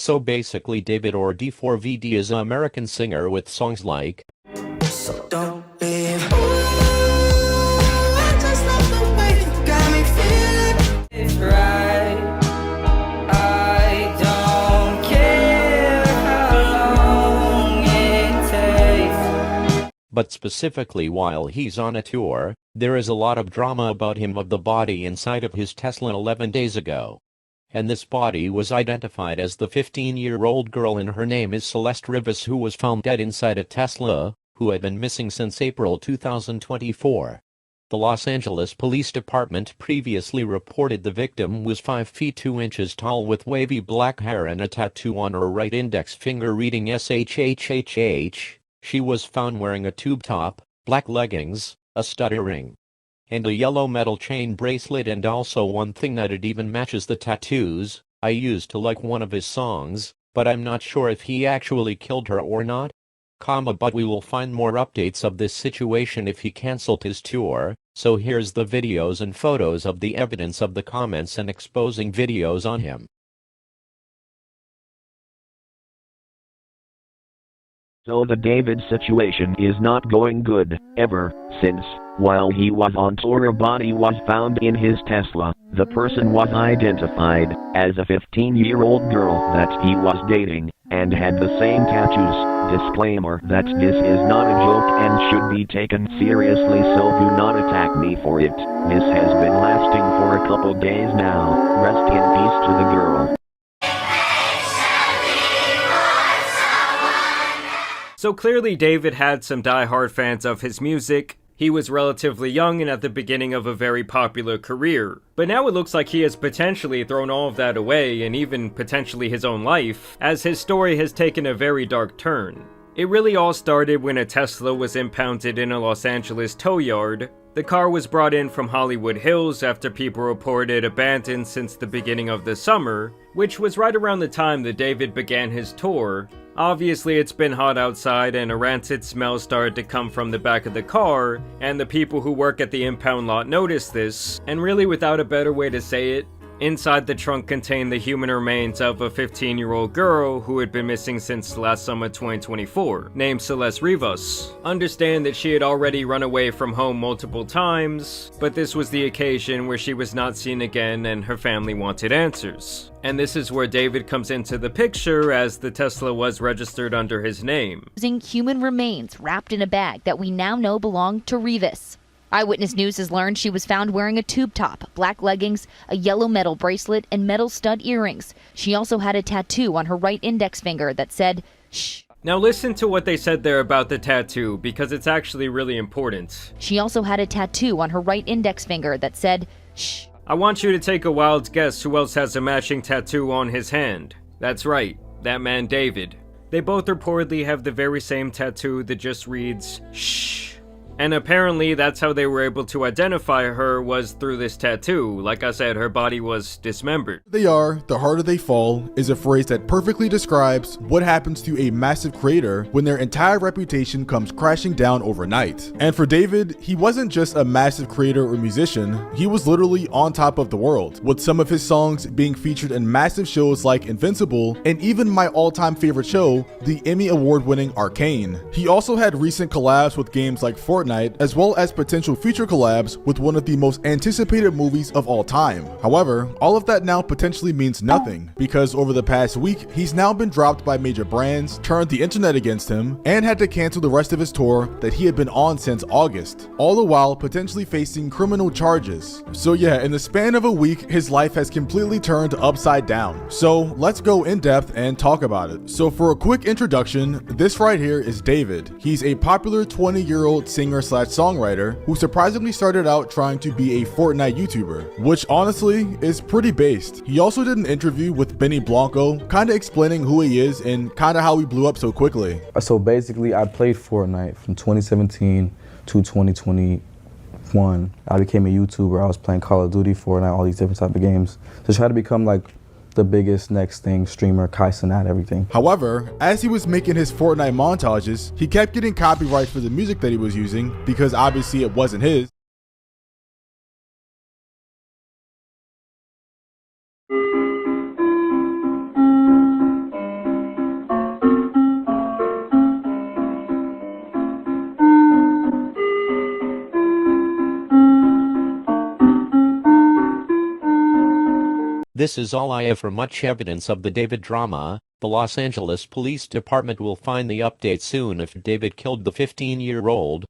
So basically David or d4vd is an American singer with songs like So don't leave. I just love the way you got me feeling. It's right. I don't care how long it takes. But specifically while he's on a tour, there is a lot of drama about him of the body inside of his Tesla 11 days ago. And this body was identified as the 15-year-old girl, and her name is Celeste Rivas, who was found dead inside a Tesla, who had been missing since April 2024. The Los Angeles Police Department previously reported the victim was 5 feet 2 inches tall with wavy black hair and a tattoo on her right index finger reading SHHHH. She was found wearing a tube top, black leggings, a stud earring, and a yellow metal chain bracelet, and also one thing that it even matches the tattoos. I used to like one of his songs, but I'm not sure if he actually killed her or not. But we will find more updates of this situation if he cancelled his tour, so here's the videos and photos of the evidence of the comments and exposing videos on him. So the David situation is not going good, ever since, while he was on tour, a body was found in his Tesla. The person was identified as a 15-year-old girl that he was dating, and had the same tattoos. Disclaimer that this is not a joke and should be taken seriously, so do not attack me for it. This has been lasting for a couple days now. Rest in peace to the girl. So clearly David had some die-hard fans of his music. He was relatively young and at the beginning of a very popular career. But now it looks like he has potentially thrown all of that away, and even potentially his own life, as his story has taken a very dark turn. It really all started when a Tesla was impounded in a Los Angeles tow yard. The car was brought in from Hollywood Hills after people reported abandoned since the beginning of the summer, which was right around the time that David began his tour. Obviously it's been hot outside and a rancid smell started to come from the back of the car, and the people who work at the impound lot noticed this, and really without a better way to say it, inside the trunk contained the human remains of a 15-year-old girl who had been missing since last summer 2024, named Celeste Rivas. Understand that she had already run away from home multiple times, but this was the occasion where she was not seen again and her family wanted answers. And this is where David comes into the picture, as the Tesla was registered under his name. Using human remains wrapped in a bag that we now know belonged to Rivas. Eyewitness News has learned she was found wearing a tube top, black leggings, a yellow metal bracelet, and metal stud earrings. She also had a tattoo on her right index finger that said, "Shh." Now listen to what they said there about the tattoo, because it's actually really important. She also had a tattoo on her right index finger that said, "Shh." I want you to take a wild guess who else has a matching tattoo on his hand. That's right, that man David. They both reportedly have the very same tattoo that just reads, "Shh." And apparently that's how they were able to identify her, was through this tattoo. Like I said, her body was dismembered. They are, the harder they fall is a phrase that perfectly describes what happens to a massive creator when their entire reputation comes crashing down overnight. And for David, he wasn't just a massive creator or musician, he was literally on top of the world, with some of his songs being featured in massive shows like Invincible, and even my all-time favorite show, the Emmy award-winning Arcane. He also had recent collabs with games like Fortnite, as well as potential future collabs with one of the most anticipated movies of all time. However, all of that now potentially means nothing, because over the past week, he's now been dropped by major brands, turned the internet against him, and had to cancel the rest of his tour that he had been on since August, all the while potentially facing criminal charges. So yeah, in the span of a week, his life has completely turned upside down. So let's go in depth and talk about it. So for a quick introduction, this right here is David. He's a popular 20-year-old singer/songwriter who surprisingly started out trying to be a Fortnite YouTuber, which honestly is pretty based. He also did an interview with Benny Blanco, kinda explaining who he is and kinda how he blew up so quickly. So basically, I played Fortnite from 2017 to 2021. I became a YouTuber. I was playing Call of Duty, Fortnite, all these different type of games to try to become like the biggest next thing, streamer, Kai Cenat, everything. However, as he was making his Fortnite montages, he kept getting copyright for the music that he was using because obviously it wasn't his. This is all I have for much evidence of the David drama. The Los Angeles Police Department will find the update soon if David killed the 15-year-old.